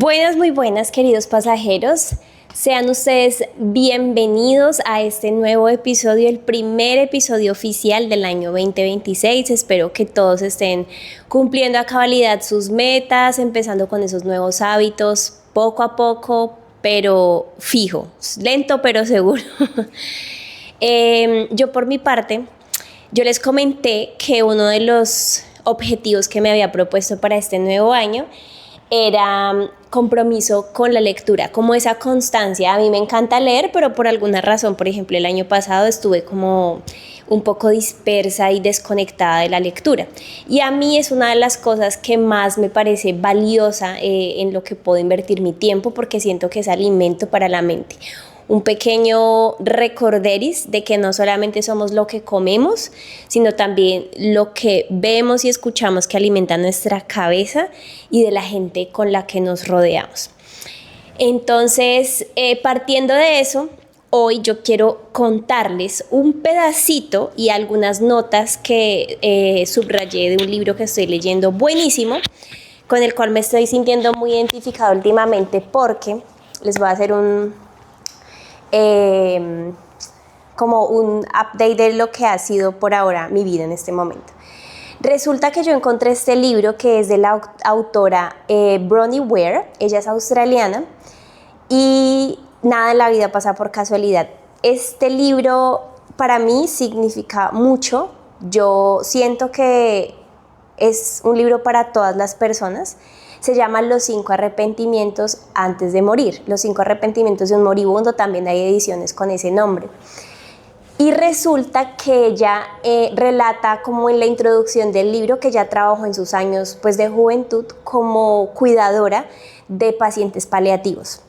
Buenas, muy buenas, queridos pasajeros. Sean ustedes bienvenidos a este nuevo episodio, el primer episodio oficial del año 2026. Espero que todos estén cumpliendo a cabalidad sus metas, empezando con esos nuevos hábitos, poco a poco, pero fijo, lento pero seguro. Yo por mi parte, yo les comenté que uno de los objetivos que me había propuesto para este nuevo año era compromiso con la lectura, como esa constancia. A mí me encanta leer, pero por alguna razón, por ejemplo, el año pasado estuve como un poco dispersa y desconectada de la lectura. Y a mí es una de las cosas que más me parece valiosa en lo que puedo invertir mi tiempo, porque siento que es alimento para la mente. Un pequeño recorderis de que no solamente somos lo que comemos, sino también lo que vemos y escuchamos que alimenta nuestra cabeza y de la gente con la que nos rodeamos. Entonces, partiendo de eso, hoy yo quiero contarles un pedacito y algunas notas que subrayé de un libro que estoy leyendo buenísimo, con el cual me estoy sintiendo muy identificada últimamente, porque les voy a hacer como un update de lo que ha sido por ahora mi vida en este momento. Resulta que yo encontré este libro que es de la autora Bronnie Ware. Ella es australiana y nada en la vida pasa por casualidad. Este libro para mí significa mucho. Yo siento que es un libro para todas las personas. Se llama Los 5 arrepentimientos antes de morir. Los 5 arrepentimientos de un moribundo, también hay ediciones con ese nombre. Y resulta que ella relata como en la introducción del libro que ella trabajó en sus años pues, de juventud como cuidadora de pacientes paliativos.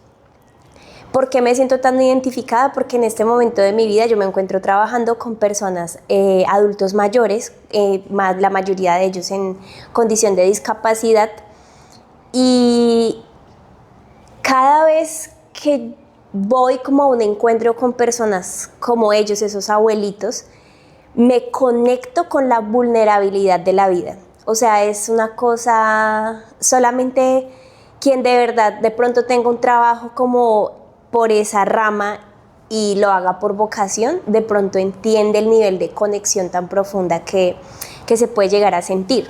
¿Por qué me siento tan identificada? Porque en este momento de mi vida yo me encuentro trabajando con personas, adultos mayores, la mayoría de ellos en condición de discapacidad. Y cada vez que voy como a un encuentro con personas como ellos, esos abuelitos, me conecto con la vulnerabilidad de la vida. O sea, es una cosa, solamente quien de verdad de pronto tenga un trabajo como por esa rama y lo haga por vocación, de pronto entiende el nivel de conexión tan profunda que se puede llegar a sentir.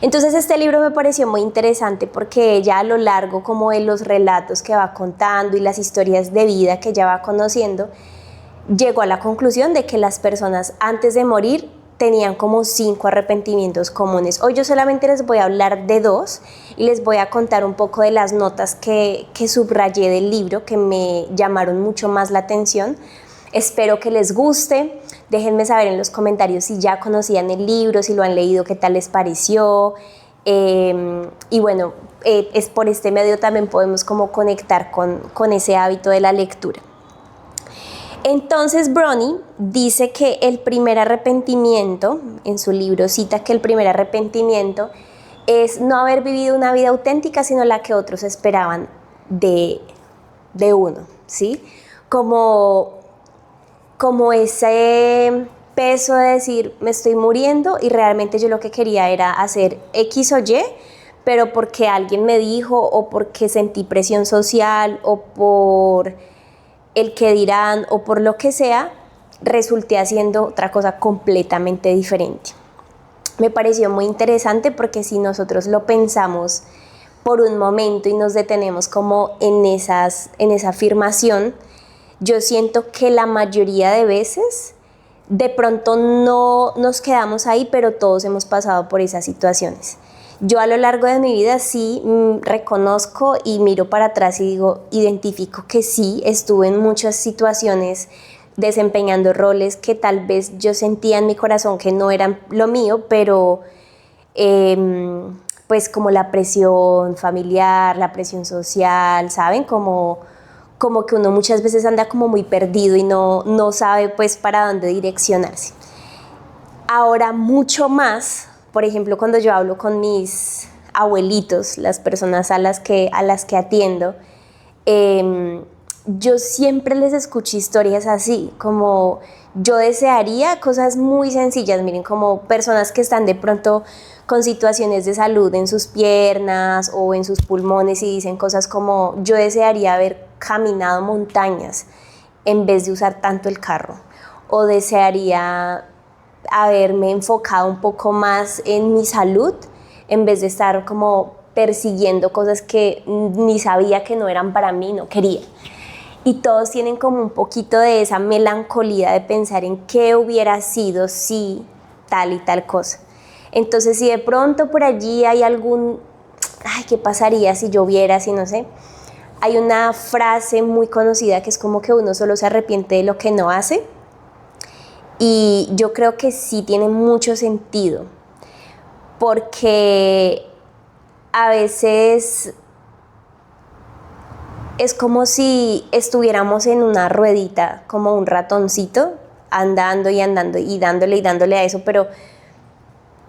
Entonces este libro me pareció muy interesante porque ella a lo largo como de los relatos que va contando y las historias de vida que ella va conociendo, llegó a la conclusión de que las personas antes de morir tenían como 5 arrepentimientos comunes. Hoy yo solamente les voy a hablar de 2 y les voy a contar un poco de las notas que subrayé del libro que me llamaron mucho más la atención. Espero que les guste. Déjenme saber en los comentarios si ya conocían el libro, si lo han leído, qué tal les pareció. Y bueno, es por este medio también podemos como conectar con ese hábito de la lectura. Entonces Bronnie dice que el primer arrepentimiento, en su libro cita que el primer arrepentimiento es no haber vivido una vida auténtica, sino la que otros esperaban de uno, ¿sí? Como ese peso de decir, me estoy muriendo y realmente yo lo que quería era hacer X o Y, pero porque alguien me dijo o porque sentí presión social o por el que dirán o por lo que sea, resulté haciendo otra cosa completamente diferente. Me pareció muy interesante porque si nosotros lo pensamos por un momento y nos detenemos como en esa afirmación, yo siento que la mayoría de veces de pronto no nos quedamos ahí, pero todos hemos pasado por esas situaciones. Yo a lo largo de mi vida sí reconozco y miro para atrás y digo, identifico que sí, estuve en muchas situaciones desempeñando roles que tal vez yo sentía en mi corazón que no eran lo mío, pero pues como la presión familiar, la presión social, ¿saben? Como que uno muchas veces anda como muy perdido y no sabe pues para dónde direccionarse. Ahora mucho más, por ejemplo, cuando yo hablo con mis abuelitos, las personas a las que atiendo, yo siempre les escucho historias así, como yo desearía cosas muy sencillas, miren, como personas que están de pronto con situaciones de salud en sus piernas o en sus pulmones y dicen cosas como yo desearía haber caminado montañas en vez de usar tanto el carro, o desearía haberme enfocado un poco más en mi salud en vez de estar como persiguiendo cosas que ni sabía que no eran para mí, no quería. Y todos tienen como un poquito de esa melancolía de pensar en qué hubiera sido si tal y tal cosa. Entonces, si de pronto por allí hay algún, ay, ¿qué pasaría si lloviera, si no sé? Hay una frase muy conocida que es como que uno solo se arrepiente de lo que no hace. Y yo creo que sí tiene mucho sentido, porque a veces es como si estuviéramos en una ruedita, como un ratoncito, andando y andando y dándole a eso, pero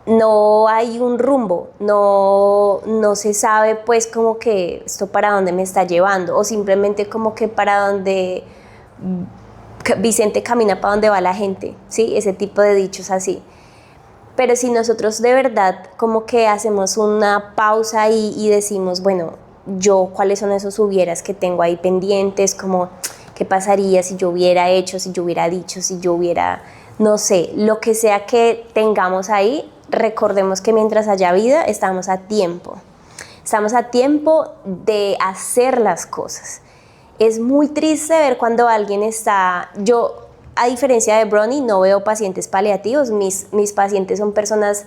no hay un rumbo, no se sabe pues como que esto para dónde me está llevando, o simplemente como que para dónde Vicente camina para donde va la gente, ¿sí? Ese tipo de dichos así. Pero si nosotros de verdad como que hacemos una pausa y decimos, bueno, yo cuáles son esos hubieras que tengo ahí pendientes, como qué pasaría si yo hubiera hecho, si yo hubiera dicho, si yo hubiera, no sé, lo que sea que tengamos ahí, recordemos que mientras haya vida estamos a tiempo. Estamos a tiempo de hacer las cosas. Es muy triste ver cuando alguien está, yo a diferencia de Bronnie no veo pacientes paliativos, mis pacientes son personas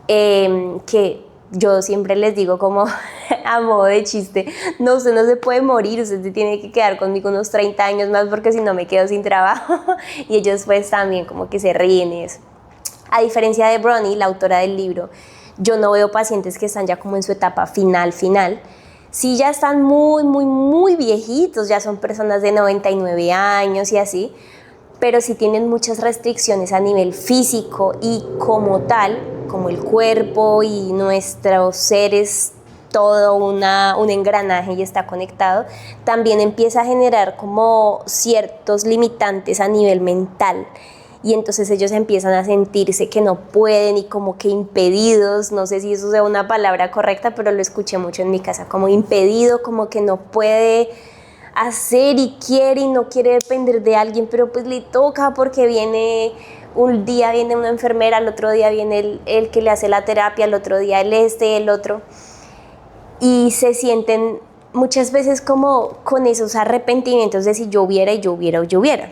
que yo siempre les digo como a modo de chiste, no, usted no se puede morir, usted se tiene que quedar conmigo unos 30 años más porque si no me quedo sin trabajo. Y ellos pues también como que se ríen y eso. A diferencia de Bronnie, la autora del libro, yo no veo pacientes que están ya como en su etapa final. Sí, ya están muy viejitos, ya son personas de 99 años y así, pero sí tienen muchas restricciones a nivel físico y como tal, como el cuerpo y nuestros seres, todo un engranaje y está conectado, también empieza a generar como ciertos limitantes a nivel mental. Y entonces ellos empiezan a sentirse que no pueden y como que impedidos, no sé si eso sea una palabra correcta, pero lo escuché mucho en mi casa, como impedido, como que no puede hacer y no quiere depender de alguien, pero pues le toca porque un día viene una enfermera, al otro día viene el que le hace la terapia, al otro día el otro, y se sienten muchas veces como con esos arrepentimientos de si yo hubiera y yo hubiera.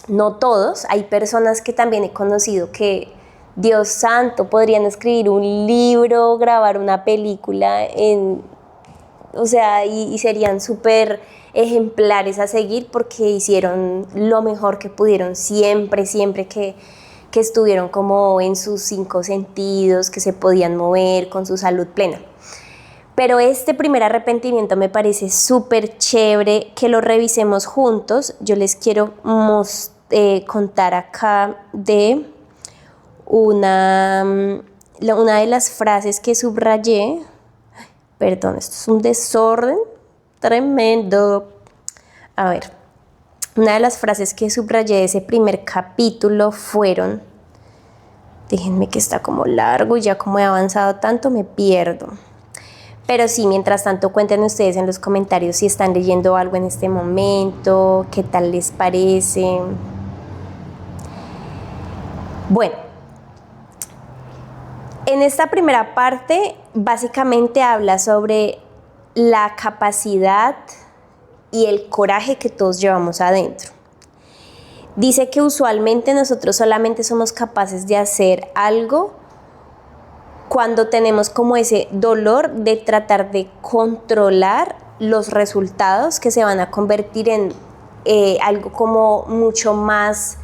No todos, hay personas que también he conocido que, Dios santo, podrían escribir un libro, grabar una película, o sea, y serían súper ejemplares a seguir porque hicieron lo mejor que pudieron siempre que estuvieron como en sus 5 sentidos, que se podían mover con su salud plena. Pero este primer arrepentimiento me parece súper chévere que lo revisemos juntos. Yo les quiero contar acá de una de las frases que subrayé. Perdón, esto es un desorden tremendo. A ver, una de las frases que subrayé de ese primer capítulo fueron, déjenme que está como largo y ya como he avanzado tanto me pierdo. Pero sí, mientras tanto cuenten ustedes en los comentarios si están leyendo algo en este momento, qué tal les parece. Bueno, en esta primera parte básicamente habla sobre la capacidad y el coraje que todos llevamos adentro. Dice que usualmente nosotros solamente somos capaces de hacer algo cuando tenemos como ese dolor de tratar de controlar los resultados que se van a convertir en algo como mucho más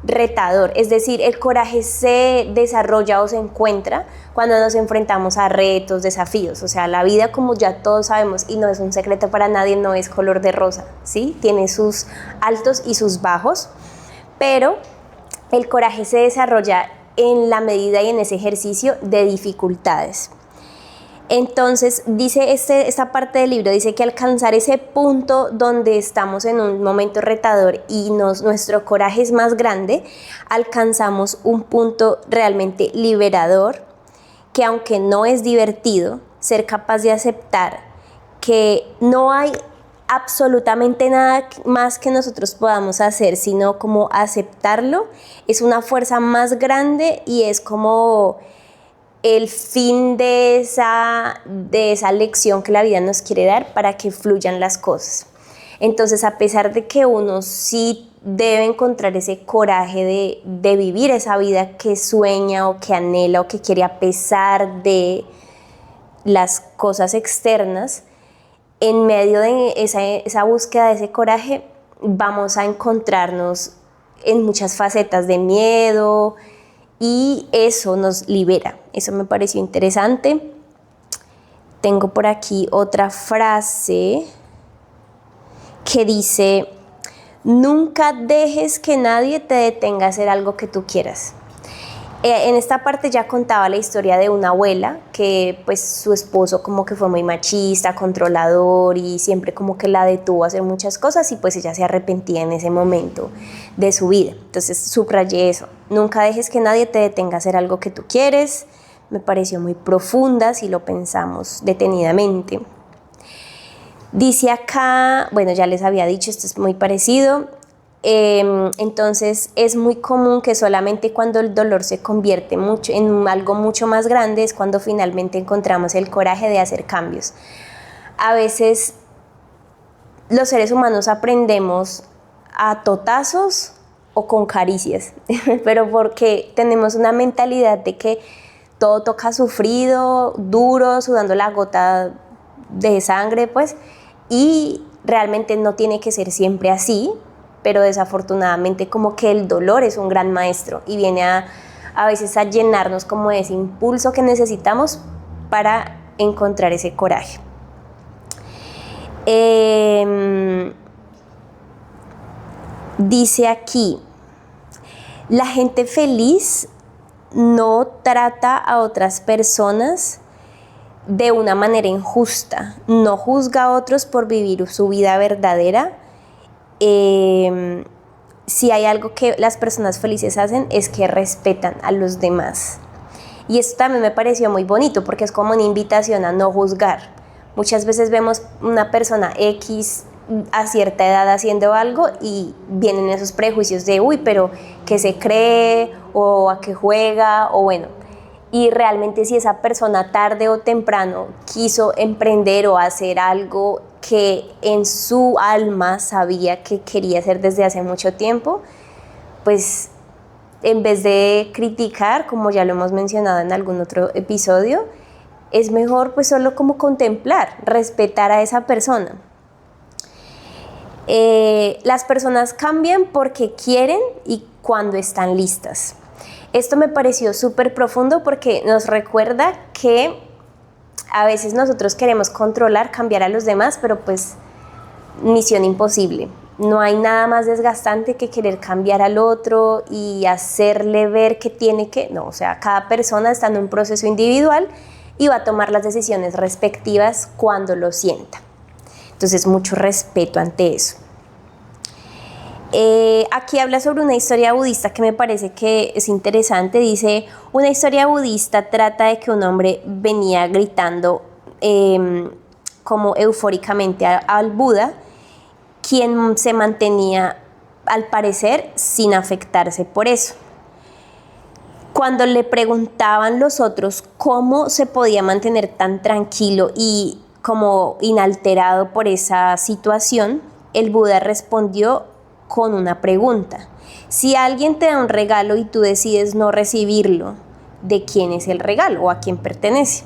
retador. Es decir, el coraje se desarrolla o se encuentra cuando nos enfrentamos a retos, desafíos. O sea, la vida, como ya todos sabemos, y no es un secreto para nadie, no es color de rosa, ¿sí? Tiene sus altos y sus bajos, pero el coraje se desarrolla en la medida y en ese ejercicio de dificultades. Entonces, dice esta parte del libro, dice que alcanzar ese punto donde estamos en un momento retador y nuestro coraje es más grande, alcanzamos un punto realmente liberador, que aunque no es divertido, ser capaz de aceptar que no hay absolutamente nada más que nosotros podamos hacer, sino como aceptarlo, es una fuerza más grande y es como el fin de esa lección que la vida nos quiere dar para que fluyan las cosas. Entonces, a pesar de que uno sí debe encontrar ese coraje de vivir esa vida que sueña o que anhela o que quiere a pesar de las cosas externas, en medio de esa búsqueda de ese coraje vamos a encontrarnos en muchas facetas de miedo, y eso nos libera. Eso me pareció interesante. Tengo por aquí otra frase que dice: nunca dejes que nadie te detenga a hacer algo que tú quieras. En esta parte ya contaba la historia de una abuela que pues su esposo como que fue muy machista, controlador y siempre como que la detuvo a hacer muchas cosas y pues ella se arrepentía en ese momento de su vida. Entonces subrayé eso, nunca dejes que nadie te detenga a hacer algo que tú quieres. Me pareció muy profunda si lo pensamos detenidamente. Dice acá, bueno, ya les había dicho, esto es muy parecido. Entonces es muy común que solamente cuando el dolor se convierte en algo mucho más grande es cuando finalmente encontramos el coraje de hacer cambios. A veces los seres humanos aprendemos a totazos o con caricias, pero porque tenemos una mentalidad de que todo toca sufrido, duro, sudando la gota de sangre, pues, y realmente no tiene que ser siempre así. Pero desafortunadamente como que el dolor es un gran maestro y viene a veces a llenarnos como de ese impulso que necesitamos para encontrar ese coraje. Dice aquí, la gente feliz no trata a otras personas de una manera injusta, no juzga a otros por vivir su vida verdadera. Si hay algo que las personas felices hacen es que respetan a los demás. Y esto también me pareció muy bonito porque es como una invitación a no juzgar. Muchas veces vemos una persona X a cierta edad haciendo algo y vienen esos prejuicios de uy, pero ¿qué se cree? O ¿a qué juega? O bueno, y realmente si esa persona tarde o temprano quiso emprender o hacer algo que en su alma sabía que quería hacer desde hace mucho tiempo, pues en vez de criticar, como ya lo hemos mencionado en algún otro episodio, es mejor pues solo como contemplar, respetar a esa persona. Las personas cambian porque quieren y cuando están listas. Esto me pareció súper profundo porque nos recuerda que a veces nosotros queremos controlar, cambiar a los demás, pero pues misión imposible. No hay nada más desgastante que querer cambiar al otro y hacerle ver que tiene que... No, o sea, cada persona está en un proceso individual y va a tomar las decisiones respectivas cuando lo sienta. Entonces, mucho respeto ante eso. Aquí habla sobre una historia budista que me parece que es interesante. Dice, una historia budista trata de que un hombre venía gritando como eufóricamente al Buda, quien se mantenía, al parecer, sin afectarse por eso. Cuando le preguntaban los otros cómo se podía mantener tan tranquilo y como inalterado por esa situación, el Buda respondió con una pregunta. Si alguien te da un regalo y tú decides no recibirlo, ¿de quién es el regalo o a quién pertenece?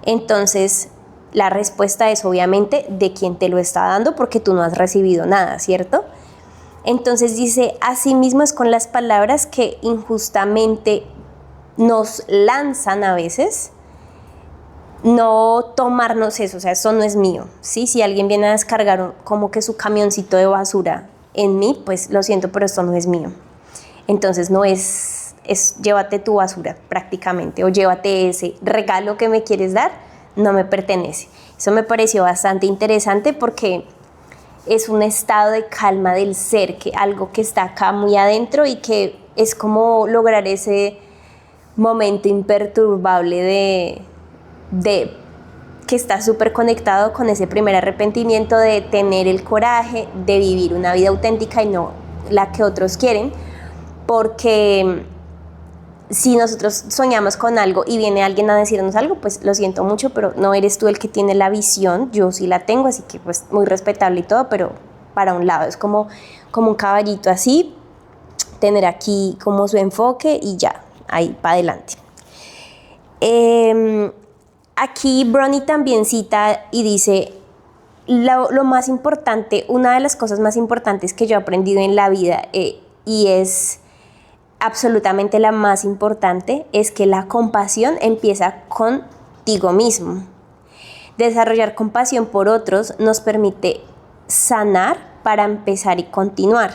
Entonces, la respuesta es obviamente de quien te lo está dando porque tú no has recibido nada, ¿cierto? Entonces dice, así mismo es con las palabras que injustamente nos lanzan a veces, no tomarnos eso, o sea, eso no es mío, ¿sí? Si alguien viene a descargar como que su camioncito de basura en mí, pues lo siento, pero esto no es mío. Entonces no es llévate tu basura prácticamente, o llévate ese regalo que me quieres dar, no me pertenece. Eso me pareció bastante interesante porque es un estado de calma del ser, algo que está acá muy adentro y que es como lograr ese momento imperturbable de que está súper conectado con ese primer arrepentimiento de tener el coraje de vivir una vida auténtica y no la que otros quieren, porque si nosotros soñamos con algo y viene alguien a decirnos algo, pues lo siento mucho, pero no eres tú el que tiene la visión, yo sí la tengo, así que pues muy respetable y todo, pero para un lado, es como un caballito así, tener aquí como su enfoque y ya, ahí para adelante. Aquí Bronnie también cita y dice, lo más importante, una de las cosas más importantes que yo he aprendido en la vida y es absolutamente la más importante, es que la compasión empieza contigo mismo. Desarrollar compasión por otros nos permite sanar para empezar y continuar.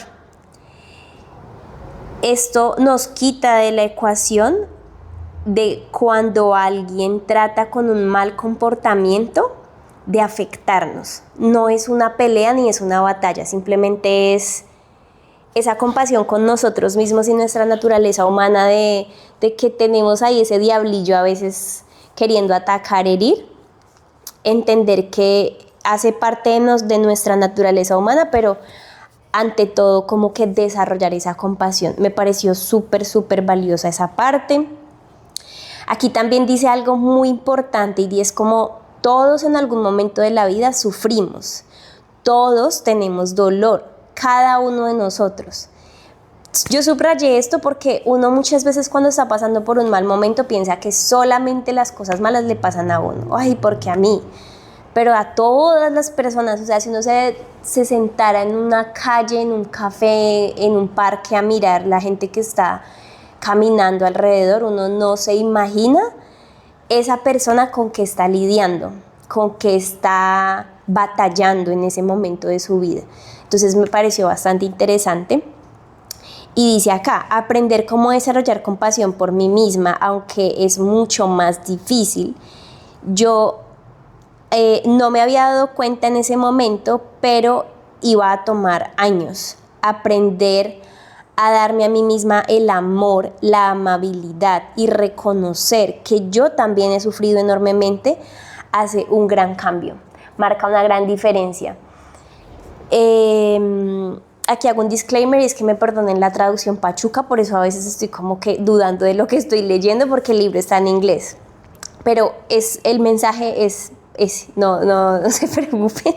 Esto nos quita de la ecuación de cuando alguien trata con un mal comportamiento de afectarnos. No es una pelea ni es una batalla, simplemente es esa compasión con nosotros mismos y nuestra naturaleza humana de que tenemos ahí ese diablillo a veces queriendo atacar, herir, entender que hace parte de nuestra naturaleza humana, pero ante todo como que desarrollar esa compasión. Me pareció súper, súper valiosa esa parte. Aquí también dice algo muy importante y es como todos en algún momento de la vida sufrimos, todos tenemos dolor, cada uno de nosotros. Yo subrayé esto porque uno muchas veces cuando está pasando por un mal momento piensa que solamente las cosas malas le pasan a uno. Ay, porque a mí. Pero a todas las personas, o sea, si uno se sentara en una calle, en un café, en un parque a mirar la gente que está caminando alrededor, uno no se imagina esa persona con que está lidiando, con que está batallando en ese momento de su vida. Entonces me pareció bastante interesante. Y dice acá, aprender cómo desarrollar compasión por mí misma, aunque es mucho más difícil. Yo no me había dado cuenta en ese momento, pero iba a tomar años. Aprender a darme a mí misma el amor, la amabilidad y reconocer que yo también he sufrido enormemente hace un gran cambio, marca una gran diferencia. Aquí hago un disclaimer y es que me perdonen la traducción pachuca, por eso a veces estoy como que dudando de lo que estoy leyendo porque el libro está en inglés, pero el mensaje es no se preocupen.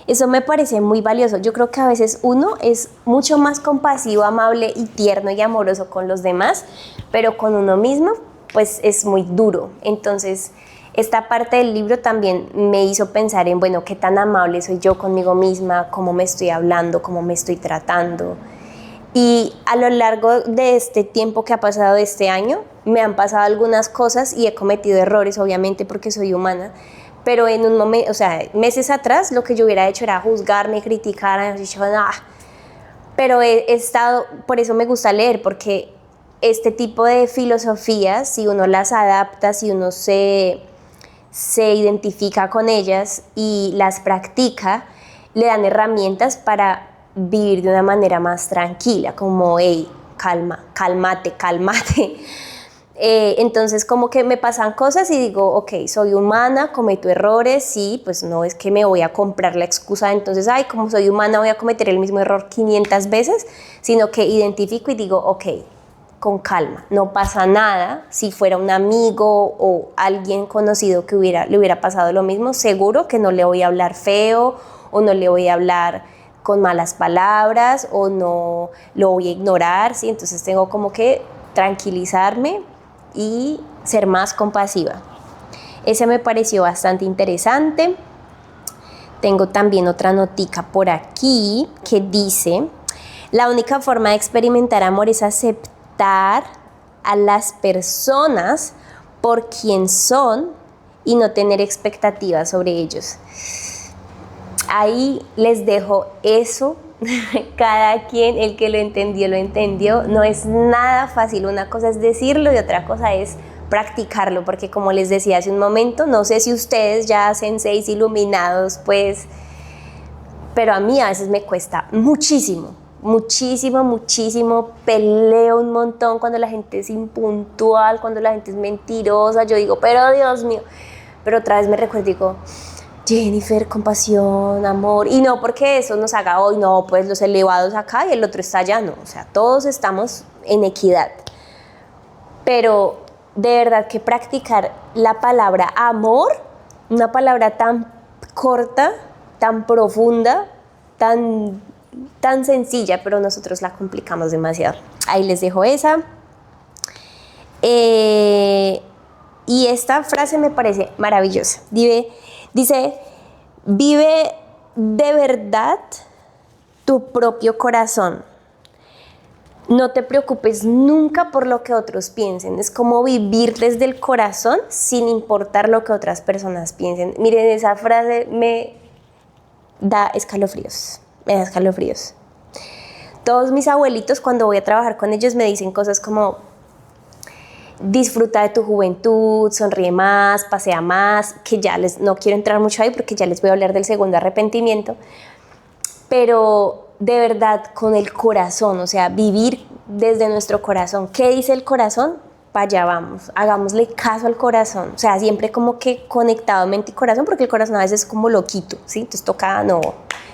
Eso me parece muy valioso. Yo creo que a veces uno es mucho más compasivo, amable y tierno y amoroso con los demás, pero con uno mismo pues es muy duro. Entonces esta parte del libro también me hizo pensar en, bueno, qué tan amable soy yo conmigo misma, cómo me estoy hablando, cómo me estoy tratando. Y a lo largo de este tiempo que ha pasado este año, me han pasado algunas cosas y he cometido errores, obviamente, porque soy humana. Pero en un momento, o sea, meses atrás, lo que yo hubiera hecho era juzgarme, criticar, dicho, nah. Pero he estado, por eso me gusta leer, porque este tipo de filosofías, si uno las adapta, si uno se identifica con ellas y las practica, le dan herramientas para vivir de una manera más tranquila, como, hey, cálmate. Entonces como que me pasan cosas y digo, ok, soy humana, cometo errores, sí, pues no es que me voy a comprar la excusa, entonces, ay, como soy humana voy a cometer el mismo error 500 veces, sino que identifico y digo, ok, con calma, no pasa nada. Si fuera un amigo o alguien conocido que le hubiera pasado lo mismo, seguro que no le voy a hablar feo o no le voy a hablar con malas palabras o no lo voy a ignorar, ¿sí? Entonces tengo como que tranquilizarme y ser más compasiva. Ese me pareció bastante interesante. Tengo también otra notica por aquí que dice, la única forma de experimentar amor es aceptar a las personas por quien son y no tener expectativas sobre ellos. Ahí les dejo eso Cada quien, el que lo entendió. No es nada fácil. Una cosa es decirlo y otra cosa es practicarlo, porque como les decía hace un momento, no sé si ustedes ya senseis iluminados, pues, pero a mí a veces me cuesta muchísimo, peleo un montón cuando la gente es impuntual, cuando la gente es mentirosa. Yo digo, pero Dios mío, pero otra vez me recuerdo y digo, Jennifer, compasión, amor, y no porque eso nos haga hoy, no, pues los elevados acá y el otro está allá, no, o sea, todos estamos en equidad, pero de verdad que practicar la palabra amor, una palabra tan corta, tan profunda, tan sencilla, pero nosotros la complicamos demasiado. Ahí les dejo esa. Y esta frase me parece maravillosa. Dice, vive de verdad tu propio corazón. No te preocupes nunca por lo que otros piensen. Es como vivir desde el corazón sin importar lo que otras personas piensen. Miren, esa frase me da escalofríos. Todos mis abuelitos, cuando voy a trabajar con ellos, me dicen cosas como: disfruta de tu juventud, sonríe más, pasea más, que ya no quiero entrar mucho ahí porque ya les voy a hablar del segundo arrepentimiento, pero de verdad con el corazón, o sea, vivir desde nuestro corazón. ¿Qué dice el corazón? Para allá vamos, hagámosle caso al corazón, o sea, siempre como que conectado mente y corazón, porque el corazón a veces es como loquito, ¿sí? Entonces toca, no,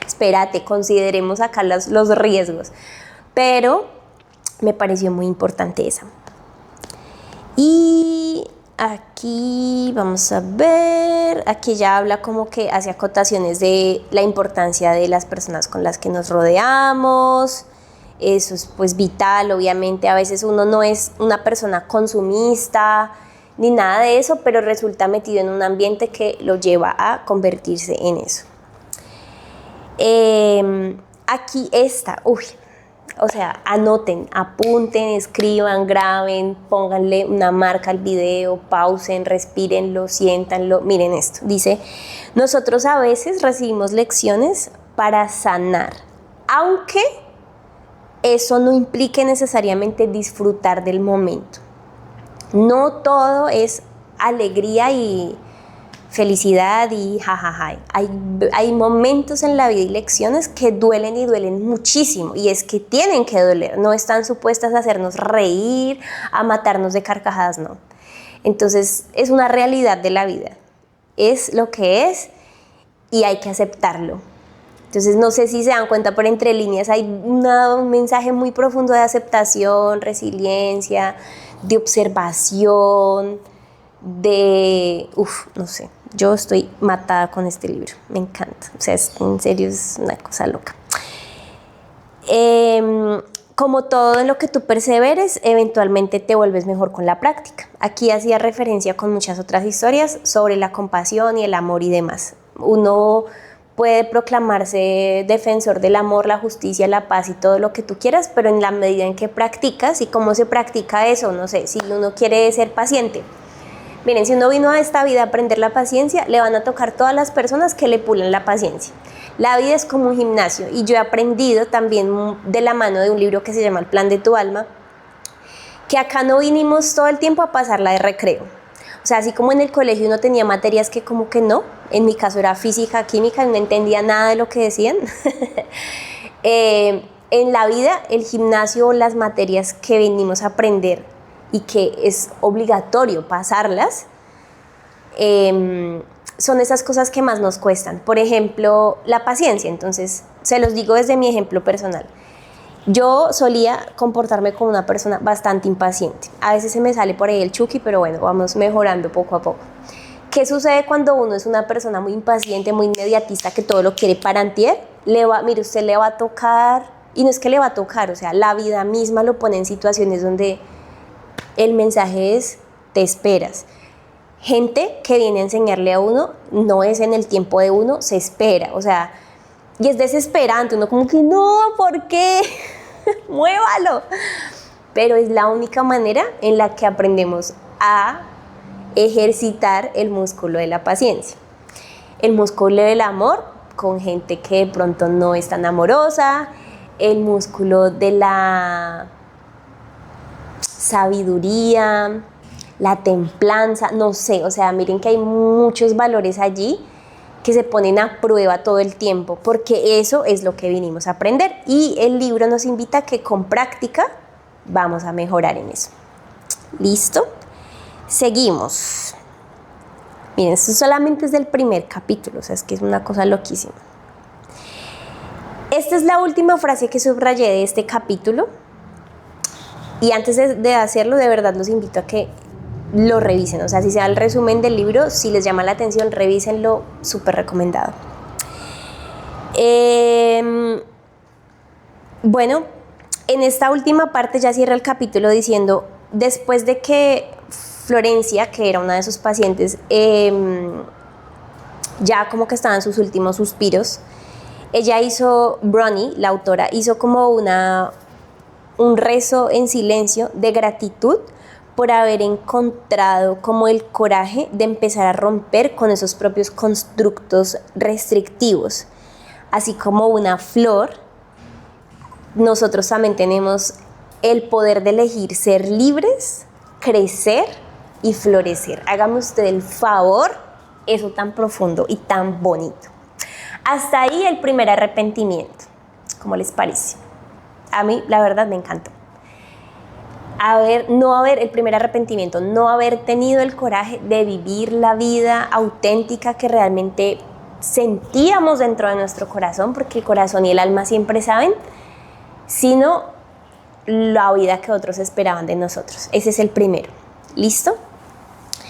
espérate, consideremos acá los riesgos, pero me pareció muy importante esa. Y aquí vamos a ver, aquí ya habla como que hace acotaciones de la importancia de las personas con las que nos rodeamos. Eso es pues vital, obviamente a veces uno no es una persona consumista ni nada de eso, pero resulta metido en un ambiente que lo lleva a convertirse en eso. Aquí está, o sea, anoten, apunten, escriban, graben, pónganle una marca al video, pausen, respírenlo, siéntanlo. Miren esto, dice: nosotros a veces recibimos lecciones para sanar, aunque eso no implique necesariamente disfrutar del momento. No todo es alegría y felicidad y jajaja. Hay momentos en la vida y lecciones que duelen y duelen muchísimo, y es que tienen que doler, no están supuestas a hacernos reír, a matarnos de carcajadas, no. Entonces es una realidad de la vida, es lo que es y hay que aceptarlo. Entonces no sé si se dan cuenta, pero entre líneas hay un mensaje muy profundo de aceptación, resiliencia, de observación, no sé, yo estoy matada con este libro, me encanta, o sea, en serio es una cosa loca. Como todo en lo que tú perseveres, eventualmente te vuelves mejor con la práctica. Aquí hacía referencia con muchas otras historias sobre la compasión y el amor y demás. Uno puede proclamarse defensor del amor, la justicia, la paz y todo lo que tú quieras, pero en la medida en que practicas, ¿y cómo se practica eso? No sé, si uno quiere ser paciente. Miren, si uno vino a esta vida a aprender la paciencia, le van a tocar todas las personas que le pulen la paciencia. La vida es como un gimnasio, y yo he aprendido también de la mano de un libro que se llama El plan de tu alma, que acá no vinimos todo el tiempo a pasarla de recreo. O sea, así como en el colegio uno tenía materias que como que no, en mi caso era física, química, no entendía nada de lo que decían. En la vida, el gimnasio o las materias que venimos a aprender y que es obligatorio pasarlas, son esas cosas que más nos cuestan. Por ejemplo, la paciencia. Entonces, se los digo desde mi ejemplo personal. Yo solía comportarme como una persona bastante impaciente. A veces se me sale por ahí el Chucky, pero bueno, vamos mejorando poco a poco. ¿Qué sucede cuando uno es una persona muy impaciente, muy inmediatista, que todo lo quiere para antier? Mire, usted le va a tocar, y no es que le va a tocar, o sea, la vida misma lo pone en situaciones donde el mensaje es: te esperas. Gente que viene a enseñarle a uno, no es en el tiempo de uno, se espera, o sea, y es desesperante, uno como que no, ¿por qué? Muévalo. Pero es la única manera en la que aprendemos a ejercitar el músculo de la paciencia. El músculo del amor, con gente que de pronto no es tan amorosa, el músculo de la sabiduría, la templanza, no sé, o sea, miren que hay muchos valores allí que se ponen a prueba todo el tiempo, porque eso es lo que vinimos a aprender y el libro nos invita a que con práctica vamos a mejorar en eso. ¿Listo? Seguimos. Miren, esto solamente es del primer capítulo, o sea, es que es una cosa loquísima. Esta es la última frase que subrayé de este capítulo y antes de hacerlo, de verdad los invito a que lo revisen, o sea, si se da el resumen del libro, si les llama la atención, revísenlo, súper recomendado. Bueno, en esta última parte ya cierra el capítulo diciendo, después de que Florencia, que era una de sus pacientes, ya como que estaba en sus últimos suspiros, ella hizo, Bronnie, la autora, hizo como un rezo en silencio de gratitud por haber encontrado como el coraje de empezar a romper con esos propios constructos restrictivos. Así como una flor, nosotros también tenemos el poder de elegir ser libres, crecer y florecer. Hágame usted el favor, eso tan profundo y tan bonito. Hasta ahí el primer arrepentimiento. ¿Cómo les parece? A mí, la verdad, me encantó. El primer arrepentimiento, no haber tenido el coraje de vivir la vida auténtica que realmente sentíamos dentro de nuestro corazón, porque el corazón y el alma siempre saben, sino la vida que otros esperaban de nosotros. Ese es el primero. ¿Listo?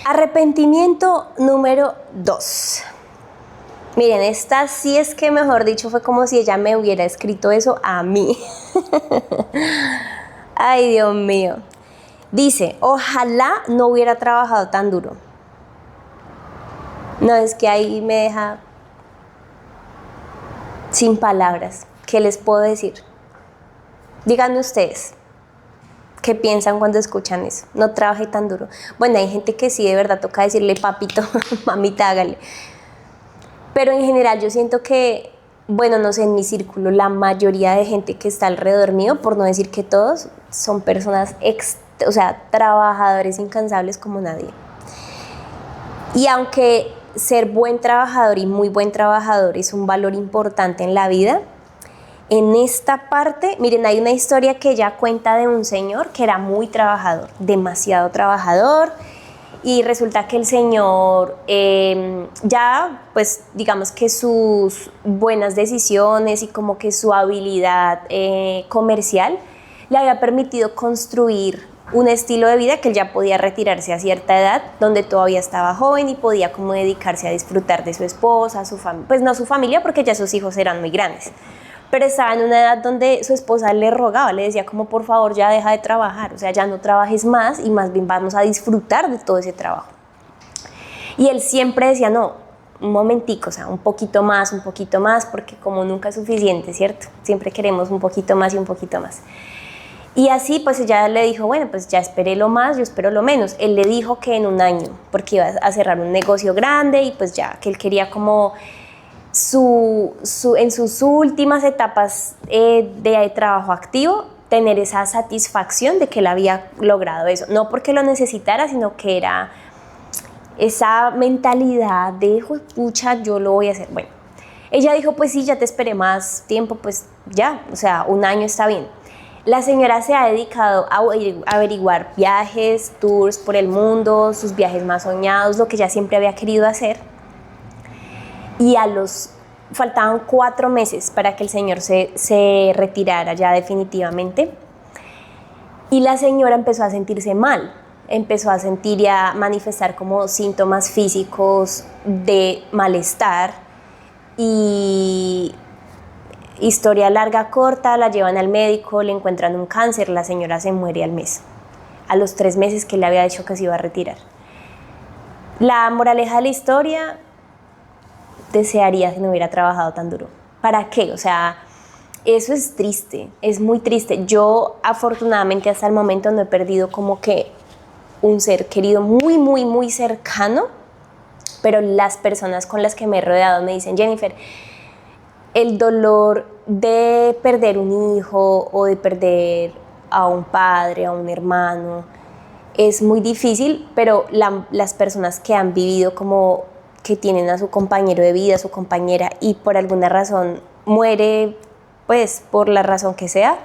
Arrepentimiento número 2. Miren, esta sí es que, mejor dicho, fue como si ella me hubiera escrito eso a mí. Ay, Dios mío. Dice, ojalá no hubiera trabajado tan duro. No, es que ahí me deja sin palabras. ¿Qué les puedo decir? Díganme ustedes, ¿qué piensan cuando escuchan eso? No trabajé tan duro. Bueno, hay gente que sí, de verdad, toca decirle, papito, mamita, hágale. Pero en general yo siento que, bueno, no sé, en mi círculo, la mayoría de gente que está alrededor mío, por no decir que todos, son personas, trabajadores incansables como nadie. Y aunque ser buen trabajador y muy buen trabajador es un valor importante en la vida, en esta parte, miren, hay una historia que ella cuenta de un señor que era muy trabajador, demasiado trabajador, y resulta que el señor ya, pues digamos que sus buenas decisiones y como que su habilidad comercial le había permitido construir un estilo de vida que él ya podía retirarse a cierta edad, donde todavía estaba joven y podía como dedicarse a disfrutar de su esposa, su familia, pues no su familia porque ya sus hijos eran muy grandes, pero estaba en una edad donde su esposa le rogaba, le decía como por favor ya deja de trabajar, o sea ya no trabajes más y más bien vamos a disfrutar de todo ese trabajo. Y él siempre decía no, un momentico, o sea un poquito más, porque como nunca es suficiente, ¿cierto? Siempre queremos un poquito más y un poquito más. Y así pues ella le dijo, bueno, pues ya esperé lo más, yo espero lo menos. Él le dijo que en un año, porque iba a cerrar un negocio grande y pues ya, que él quería como en sus últimas etapas de trabajo activo, tener esa satisfacción de que él había logrado eso. No porque lo necesitara, sino que era esa mentalidad de, pucha, yo lo voy a hacer. Bueno, ella dijo, pues sí, ya te esperé más tiempo, pues ya, o sea, un año está bien. La señora se ha dedicado a averiguar viajes, tours por el mundo, sus viajes más soñados, lo que ella siempre había querido hacer. Y faltaban 4 meses para que el señor se retirara ya definitivamente. Y la señora empezó a sentirse mal, empezó a sentir y a manifestar como síntomas físicos de malestar. Y historia larga, corta, la llevan al médico, le encuentran un cáncer, la señora se muere al mes, a los 3 meses que le había dicho que se iba a retirar. La moraleja de la historia, desearía que no hubiera trabajado tan duro. ¿Para qué? O sea, eso es triste, es muy triste. Yo afortunadamente hasta el momento no he perdido como que un ser querido muy, muy, muy cercano, pero las personas con las que me he rodeado me dicen, Jennifer, el dolor de perder un hijo o de perder a un padre, a un hermano, es muy difícil, pero las personas que han vivido como que tienen a su compañero de vida, a su compañera, y por alguna razón muere, pues por la razón que sea,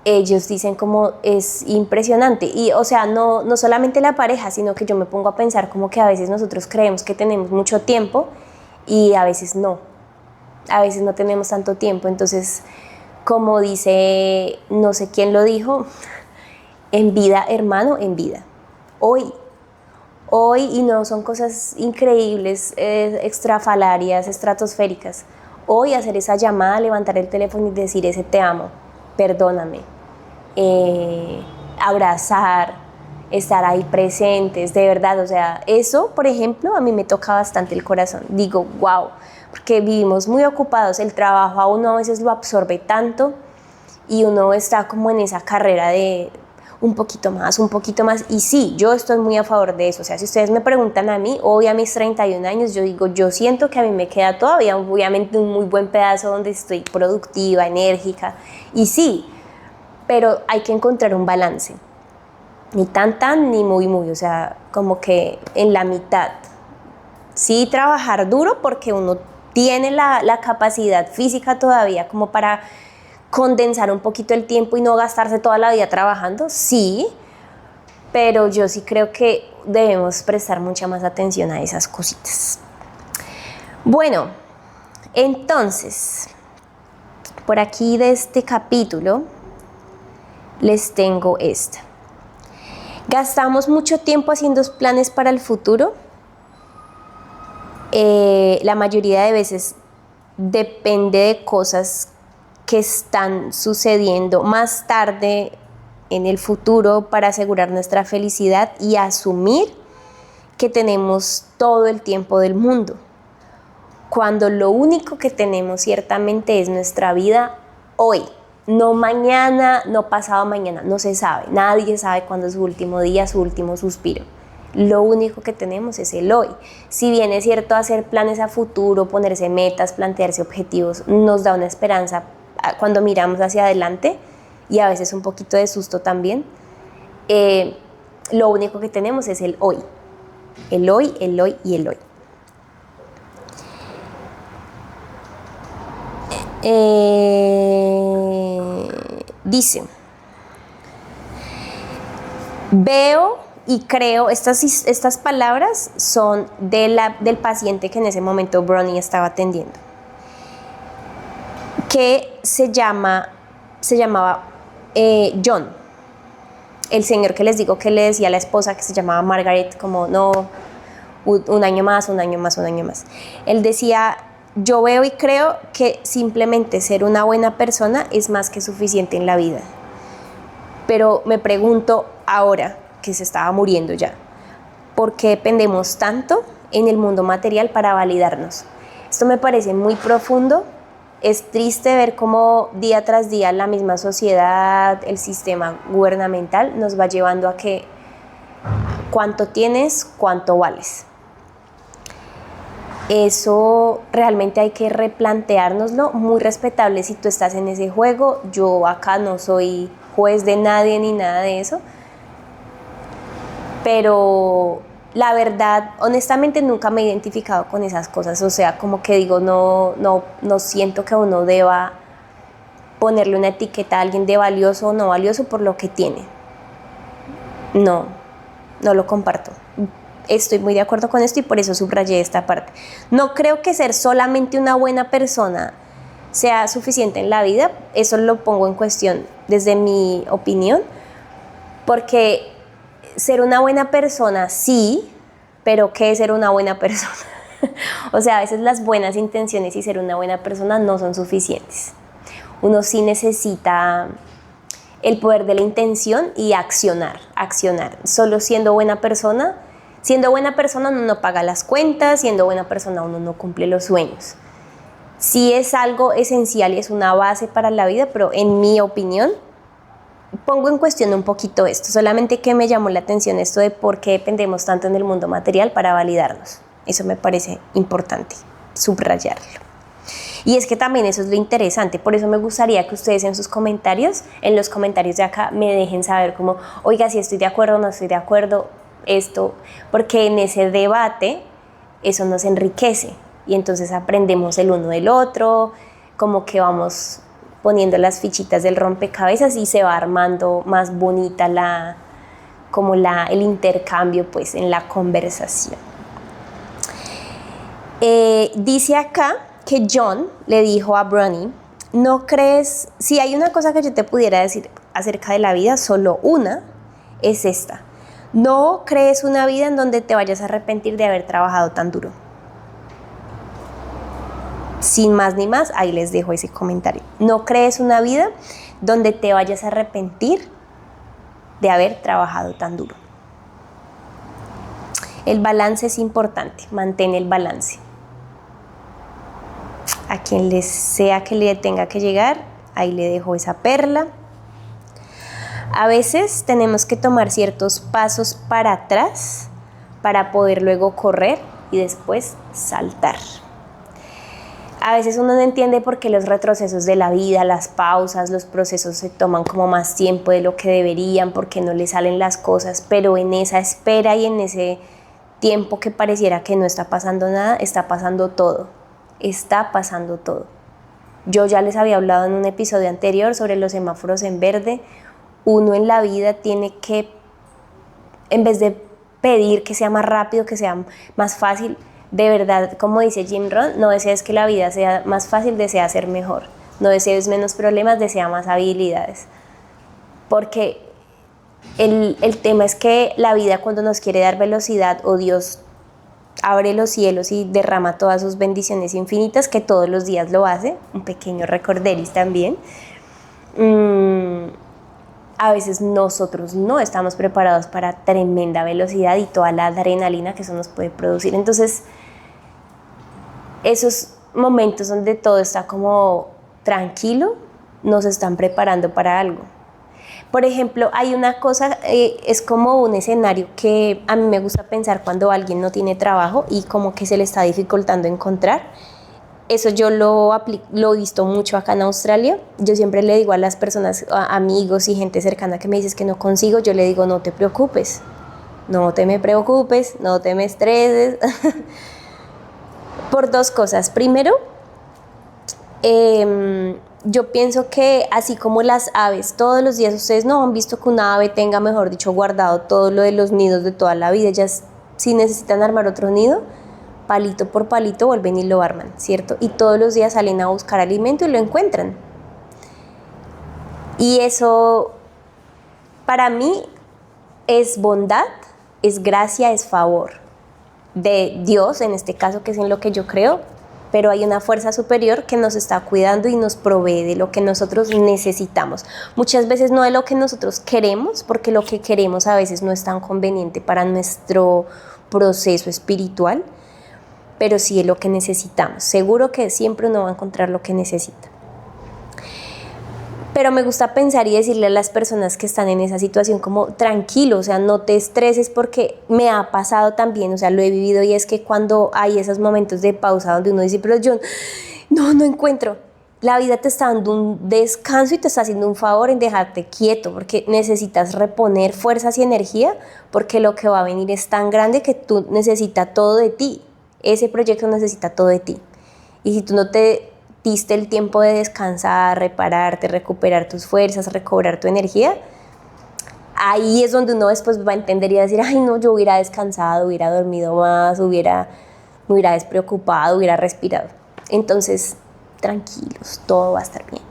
ellos dicen como es impresionante. Y o sea, no solamente la pareja, sino que yo me pongo a pensar como que a veces nosotros creemos que tenemos mucho tiempo y a veces no tenemos tanto tiempo. Entonces, como dice, no sé quién lo dijo, en vida, hermano, en vida. Hoy, y no son cosas increíbles, extrafalarias, estratosféricas. Hoy hacer esa llamada, levantar el teléfono y decir ese te amo, perdóname, abrazar, estar ahí presentes, de verdad, o sea, eso, por ejemplo, a mí me toca bastante el corazón. Digo, wow, porque vivimos muy ocupados, el trabajo a uno a veces lo absorbe tanto y uno está como en esa carrera de un poquito más, y sí, yo estoy muy a favor de eso. O sea, si ustedes me preguntan a mí, hoy a mis 31 años, yo digo, yo siento que a mí me queda todavía obviamente un muy buen pedazo donde estoy productiva, enérgica, y sí, pero hay que encontrar un balance, ni tan, ni muy, o sea, como que en la mitad. Sí, trabajar duro porque uno tiene la capacidad física todavía como para condensar un poquito el tiempo y no gastarse toda la vida trabajando, sí, pero yo sí creo que debemos prestar mucha más atención a esas cositas. Bueno, entonces, por aquí de este capítulo les tengo esta. ¿Gastamos mucho tiempo haciendo planes para el futuro? La mayoría de veces depende de cosas que están sucediendo más tarde en el futuro para asegurar nuestra felicidad y asumir que tenemos todo el tiempo del mundo, cuando lo único que tenemos ciertamente es nuestra vida hoy, no mañana, no pasado mañana, no se sabe, nadie sabe cuándo es su último día, su último suspiro. Lo único que tenemos es el hoy. Si bien es cierto hacer planes a futuro, ponerse metas, plantearse objetivos, nos da una esperanza cuando miramos hacia adelante y a veces un poquito de susto también, lo único que tenemos es el hoy. El hoy, el hoy y el hoy. Dice, veo y creo, estas palabras son del paciente que en ese momento Bronnie estaba atendiendo, que se llamaba John, el señor que les digo que le decía a la esposa que se llamaba Margaret, como no, un año más. Él decía, yo veo y creo que simplemente ser una buena persona es más que suficiente en la vida. Pero me pregunto ahora, que se estaba muriendo ya, ¿por qué dependemos tanto en el mundo material para validarnos? Esto me parece muy profundo. Es triste ver cómo día tras día la misma sociedad, el sistema gubernamental nos va llevando a que cuánto tienes, cuánto vales. Eso realmente hay que replanteárnoslo. Muy respetable si tú estás en ese juego. Yo acá no soy juez de nadie ni nada de eso. Pero la verdad, honestamente nunca me he identificado con esas cosas. O sea, como que digo, no siento que uno deba ponerle una etiqueta a alguien de valioso o no valioso por lo que tiene. No lo comparto. Estoy muy de acuerdo con esto y por eso subrayé esta parte. No creo que ser solamente una buena persona sea suficiente en la vida. Eso lo pongo en cuestión desde mi opinión, porque ser una buena persona sí, pero ¿qué es ser una buena persona? O sea, a veces las buenas intenciones y ser una buena persona no son suficientes. Uno sí necesita el poder de la intención y accionar. Solo siendo buena persona uno no paga las cuentas, siendo buena persona uno no cumple los sueños. Sí es algo esencial y es una base para la vida, pero en mi opinión pongo en cuestión un poquito esto, solamente que me llamó la atención esto de por qué dependemos tanto en el mundo material para validarnos. Eso me parece importante, subrayarlo. Y es que también eso es lo interesante, por eso me gustaría que ustedes en sus comentarios, en los comentarios de acá, me dejen saber como, oiga, si estoy de acuerdo o no estoy de acuerdo, esto, porque en ese debate eso nos enriquece y entonces aprendemos el uno del otro, como que vamos poniendo las fichitas del rompecabezas y se va armando más bonita el intercambio pues en la conversación. Dice acá que John le dijo a Bronnie, no crees, si hay una cosa que yo te pudiera decir acerca de la vida, solo una es esta: no crees una vida en donde te vayas a arrepentir de haber trabajado tan duro. Sin más ni más, ahí les dejo ese comentario. No crees una vida donde te vayas a arrepentir de haber trabajado tan duro. El balance es importante, mantén el balance. A quien les sea que le tenga que llegar, ahí le dejo esa perla. A veces tenemos que tomar ciertos pasos para atrás para poder luego correr y después saltar. A veces uno no entiende por qué los retrocesos de la vida, las pausas, los procesos se toman como más tiempo de lo que deberían, porque no le salen las cosas, pero en esa espera y en ese tiempo que pareciera que no está pasando nada, está pasando todo. Está pasando todo. Yo ya les había hablado en un episodio anterior sobre los semáforos en verde. Uno en la vida tiene que, en vez de pedir que sea más rápido, que sea más fácil, de verdad, como dice Jim Rohn, no desees que la vida sea más fácil, desea ser mejor. No desees menos problemas, desea más habilidades. Porque el tema es que la vida, cuando nos quiere dar velocidad, o Dios abre los cielos y derrama todas sus bendiciones infinitas, que todos los días lo hace, un pequeño recorderis también, a veces nosotros no estamos preparados para tremenda velocidad y toda la adrenalina que eso nos puede producir. Entonces, esos momentos donde todo está como tranquilo, nos están preparando para algo. Por ejemplo, hay una cosa, es como un escenario que a mí me gusta pensar cuando alguien no tiene trabajo y como que se le está dificultando encontrar. Eso yo lo he visto mucho acá en Australia. Yo siempre le digo a las personas, amigos y gente cercana que me dices que no consigo, yo le digo, no te preocupes, no te me preocupes, no te me estreses. Por dos cosas. Primero, yo pienso que así como las aves, todos los días ustedes no han visto que una ave tenga, mejor dicho, guardado todo lo de los nidos de toda la vida. Ellas, si necesitan armar otro nido, palito por palito vuelven y lo arman, ¿cierto? Y todos los días salen a buscar alimento y lo encuentran. Y eso, para mí, es bondad, es gracia, es favor de Dios, en este caso, que es en lo que yo creo, pero hay una fuerza superior que nos está cuidando y nos provee de lo que nosotros necesitamos. Muchas veces no de lo que nosotros queremos, porque lo que queremos a veces no es tan conveniente para nuestro proceso espiritual, pero sí es lo que necesitamos. Seguro que siempre uno va a encontrar lo que necesita. Pero me gusta pensar y decirle a las personas que están en esa situación como tranquilo, o sea, no te estreses, porque me ha pasado también, o sea, lo he vivido, y es que cuando hay esos momentos de pausa donde uno dice, pero yo no encuentro, la vida te está dando un descanso y te está haciendo un favor en dejarte quieto, porque necesitas reponer fuerzas y energía, porque lo que va a venir es tan grande que tú necesitas todo de ti, ese proyecto necesita todo de ti, y si tú no te diste el tiempo de descansar, repararte, recuperar tus fuerzas, recobrar tu energía, ahí es donde uno después va a entender y va a decir, ay no, yo hubiera descansado, hubiera dormido más, me hubiera despreocupado, hubiera respirado. Entonces, tranquilos, todo va a estar bien.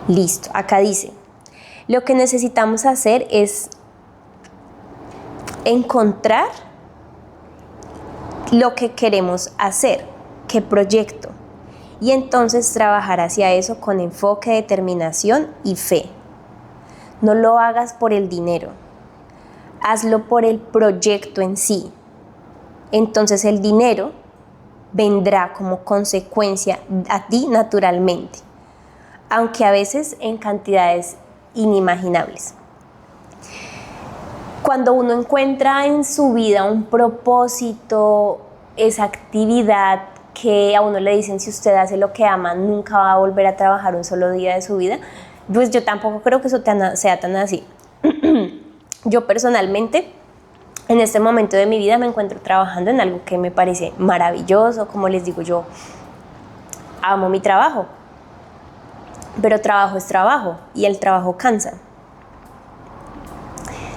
Listo, acá dice, lo que necesitamos hacer es encontrar lo que queremos hacer, qué proyecto, y entonces trabajar hacia eso con enfoque, determinación y fe. No lo hagas por el dinero, hazlo por el proyecto en sí. Entonces el dinero vendrá como consecuencia a ti naturalmente, aunque a veces en cantidades inimaginables. Cuando uno encuentra en su vida un propósito, esa actividad que a uno le dicen si usted hace lo que ama, nunca va a volver a trabajar un solo día de su vida, pues yo tampoco creo que eso sea tan así. Yo personalmente, en este momento de mi vida me encuentro trabajando en algo que me parece maravilloso, como les digo, yo amo mi trabajo, pero trabajo es trabajo y el trabajo cansa.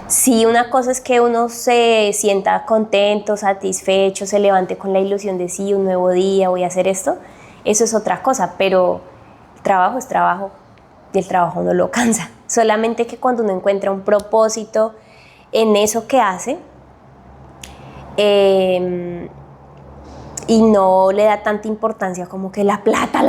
Sí, una cosa es que uno se sienta contento, satisfecho, se levante con la ilusión de sí, un nuevo día, voy a hacer esto, eso es otra cosa, pero el trabajo es trabajo y el trabajo no lo cansa. Solamente que cuando uno encuentra un propósito en eso que hace y no le da tanta importancia como que la plata,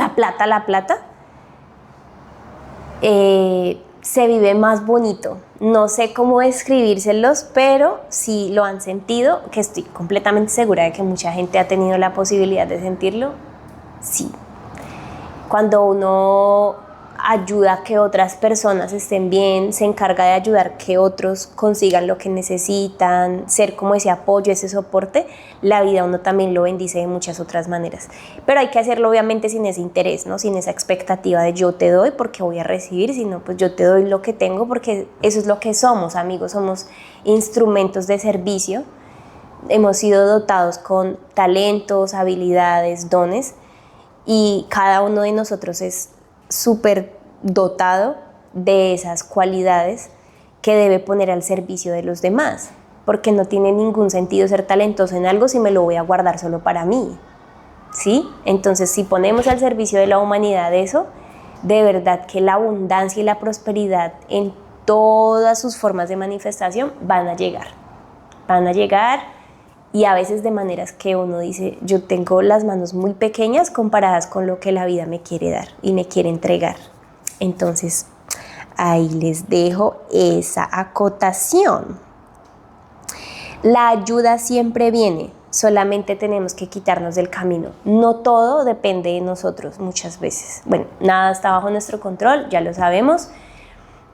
se vive más bonito. No sé cómo describírselos, pero si lo han sentido, que estoy completamente segura de que mucha gente ha tenido la posibilidad de sentirlo, sí. Cuando uno ayuda a que otras personas estén bien, se encarga de ayudar a que otros consigan lo que necesitan, ser como ese apoyo, ese soporte, la vida uno también lo bendice de muchas otras maneras. Pero hay que hacerlo obviamente sin ese interés, ¿no? Sin esa expectativa de yo te doy porque voy a recibir, sino pues yo te doy lo que tengo porque eso es lo que somos, amigos, somos instrumentos de servicio, hemos sido dotados con talentos, habilidades, dones y cada uno de nosotros es súper dotado de esas cualidades que debe poner al servicio de los demás, porque no tiene ningún sentido ser talentoso en algo si me lo voy a guardar solo para mí, ¿sí? Entonces, si ponemos al servicio de la humanidad eso, de verdad que la abundancia y la prosperidad en todas sus formas de manifestación van a llegar y a veces de maneras que uno dice, yo tengo las manos muy pequeñas comparadas con lo que la vida me quiere dar y me quiere entregar. Entonces, ahí les dejo esa acotación. La ayuda siempre viene, solamente tenemos que quitarnos del camino. No todo depende de nosotros muchas veces. Bueno, nada está bajo nuestro control, ya lo sabemos,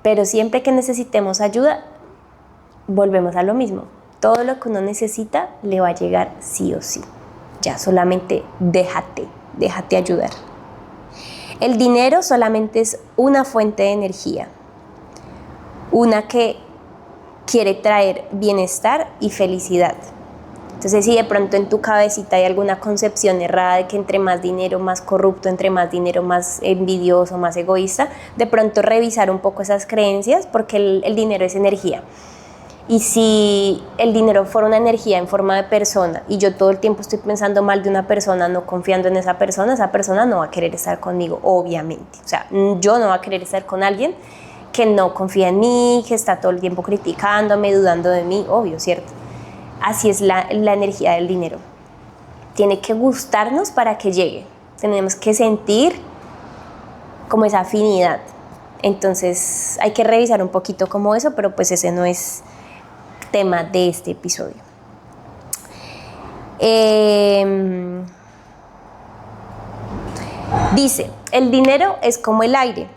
pero siempre que necesitemos ayuda, volvemos a lo mismo. Todo lo que uno necesita le va a llegar sí o sí. Ya solamente déjate ayudar. El dinero solamente es una fuente de energía, una que quiere traer bienestar y felicidad. Entonces, si de pronto en tu cabecita hay alguna concepción errada de que entre más dinero, más corrupto, entre más dinero, más envidioso, más egoísta, de pronto revisar un poco esas creencias porque el dinero es energía. Y si el dinero fuera una energía en forma de persona y yo todo el tiempo estoy pensando mal de una persona, no confiando en esa persona no va a querer estar conmigo, obviamente. O sea, yo no voy a querer estar con alguien que no confía en mí, que está todo el tiempo criticándome, dudando de mí, obvio, ¿cierto? Así es la energía del dinero. Tiene que gustarnos para que llegue. Tenemos que sentir como esa afinidad. Entonces hay que revisar un poquito como eso, pero pues ese no es tema de este episodio. Dice, el dinero es como el aire.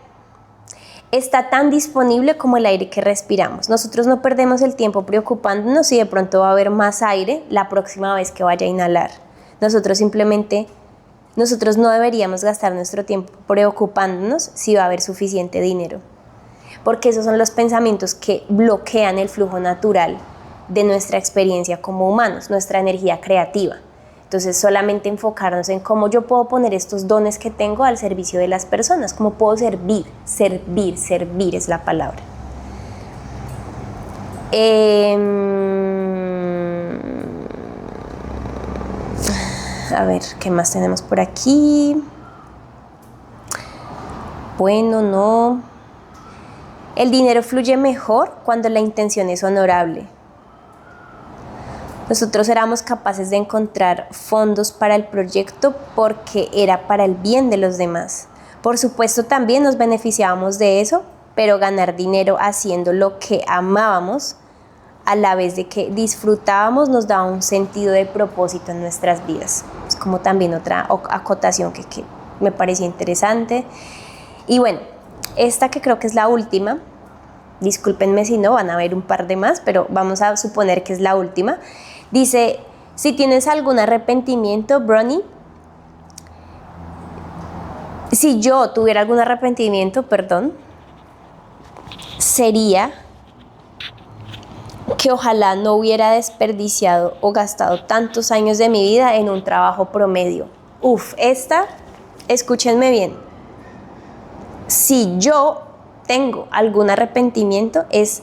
Está tan disponible como el aire que respiramos. Nosotros no perdemos el tiempo preocupándonos si de pronto va a haber más aire la próxima vez que vaya a inhalar. Nosotros no deberíamos gastar nuestro tiempo preocupándonos si va a haber suficiente dinero. Porque esos son los pensamientos que bloquean el flujo natural de nuestra experiencia como humanos, nuestra energía creativa. Entonces, solamente enfocarnos en cómo yo puedo poner estos dones que tengo al servicio de las personas, cómo puedo servir es la palabra. A ver, ¿qué más tenemos por aquí? Bueno, no. El dinero fluye mejor cuando la intención es honorable. Nosotros éramos capaces de encontrar fondos para el proyecto porque era para el bien de los demás. Por supuesto, también nos beneficiábamos de eso, pero ganar dinero haciendo lo que amábamos, a la vez de que disfrutábamos, nos daba un sentido de propósito en nuestras vidas. Es como también otra acotación que me parecía interesante. Y bueno, esta que creo que es la última, discúlpenme si no, van a haber un par de más, pero vamos a suponer que es la última. Dice, Si tienes algún arrepentimiento, Bronnie, si yo tuviera algún arrepentimiento, perdón, sería que ojalá no hubiera desperdiciado o gastado tantos años de mi vida en un trabajo promedio. Escúchenme bien. Si yo tengo algún arrepentimiento es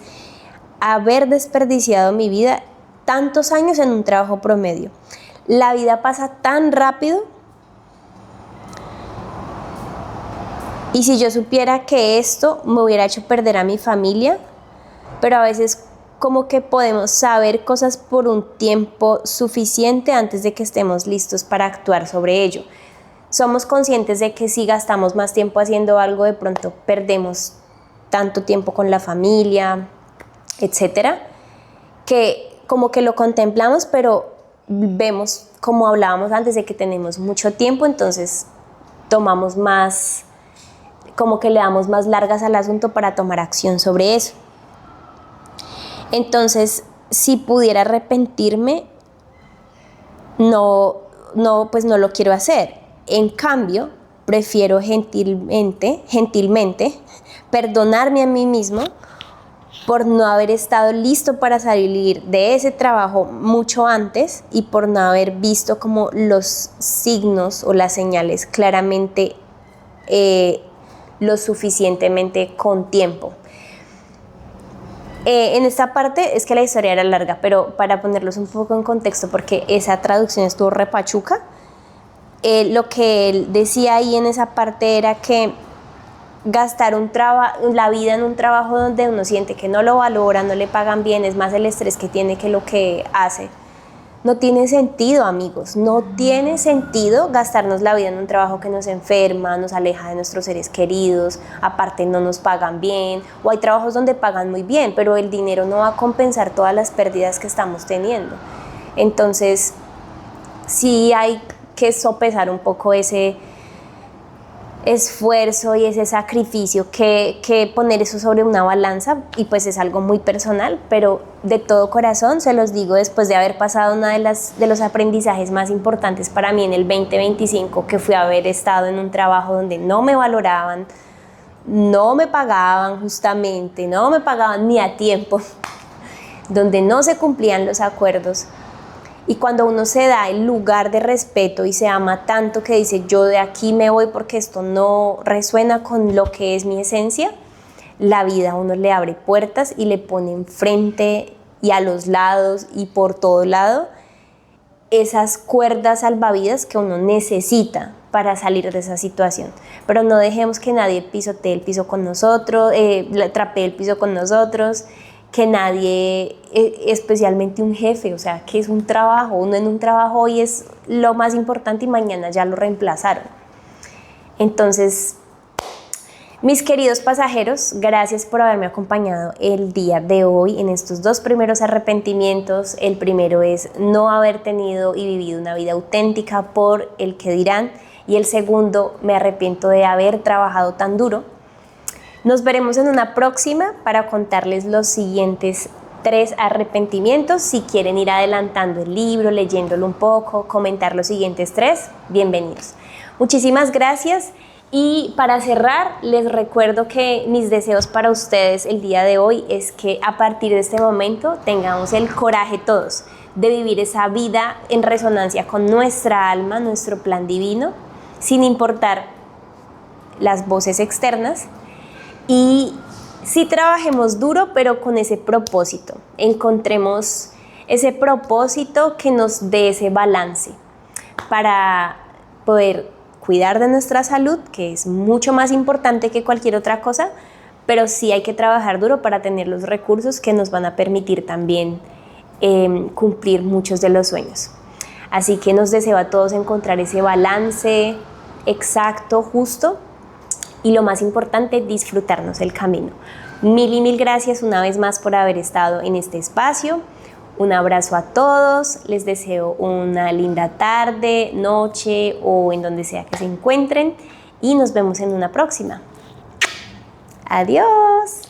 haber desperdiciado mi vida tantos años en un trabajo promedio. La vida pasa tan rápido y si yo supiera que esto me hubiera hecho perder a mi familia, pero a veces como que podemos saber cosas por un tiempo suficiente antes de que estemos listos para actuar sobre ello. Somos conscientes de que si gastamos más tiempo haciendo algo, de pronto perdemos tanto tiempo con la familia, etcétera, que como que lo contemplamos, pero vemos, como hablábamos antes, de que tenemos mucho tiempo, entonces tomamos más, como que le damos más largas al asunto para tomar acción sobre eso. Entonces, si pudiera arrepentirme, pues no lo quiero hacer. En cambio, prefiero gentilmente perdonarme a mí mismo por no haber estado listo para salir de ese trabajo mucho antes y por no haber visto como los signos o las señales claramente lo suficientemente con tiempo. En esta parte es que la historia era larga, pero para ponerlos un poco en contexto, porque esa traducción estuvo repachuca, lo que él decía ahí en esa parte era que gastar la vida en un trabajo donde uno siente que no lo valora, no le pagan bien, es más el estrés que tiene que lo que hace. No tiene sentido, amigos, no tiene sentido gastarnos la vida en un trabajo que nos enferma, nos aleja de nuestros seres queridos, aparte no nos pagan bien, o hay trabajos donde pagan muy bien, pero el dinero no va a compensar todas las pérdidas que estamos teniendo. Entonces, sí hay que sopesar un poco ese esfuerzo y ese sacrificio que poner eso sobre una balanza, y pues es algo muy personal, pero de todo corazón se los digo después de haber pasado uno de los aprendizajes más importantes para mí en el 2025, que fue haber estado en un trabajo donde no me valoraban, no me pagaban justamente, no me pagaban ni a tiempo, donde no se cumplían los acuerdos. Y cuando uno se da el lugar de respeto y se ama tanto que dice yo de aquí me voy porque esto no resuena con lo que es mi esencia, la vida a uno le abre puertas y le pone enfrente y a los lados y por todo lado esas cuerdas salvavidas que uno necesita para salir de esa situación. Pero no dejemos que nadie pisotee el piso con nosotros, trapee el piso con nosotros, que nadie, especialmente un jefe, o sea, que es un trabajo, uno en un trabajo hoy es lo más importante y mañana ya lo reemplazaron. Entonces, mis queridos pasajeros, gracias por haberme acompañado el día de hoy en estos dos primeros arrepentimientos. El primero es no haber tenido y vivido una vida auténtica por el que dirán, y el segundo, me arrepiento de haber trabajado tan duro. Nos veremos en una próxima para contarles los siguientes 3 arrepentimientos. Si quieren ir adelantando el libro, leyéndolo un poco, comentar los siguientes 3, bienvenidos. Muchísimas gracias, y para cerrar les recuerdo que mis deseos para ustedes el día de hoy es que a partir de este momento tengamos el coraje todos de vivir esa vida en resonancia con nuestra alma, nuestro plan divino, sin importar las voces externas. Y sí trabajemos duro, pero con ese propósito. Encontremos ese propósito que nos dé ese balance para poder cuidar de nuestra salud, que es mucho más importante que cualquier otra cosa, pero sí hay que trabajar duro para tener los recursos que nos van a permitir también cumplir muchos de los sueños. Así que nos deseo a todos encontrar ese balance exacto, justo, y lo más importante, disfrutarnos el camino. Mil y mil gracias una vez más por haber estado en este espacio. Un abrazo a todos, les deseo una linda tarde, noche o en donde sea que se encuentren, y nos vemos en una próxima. Adiós.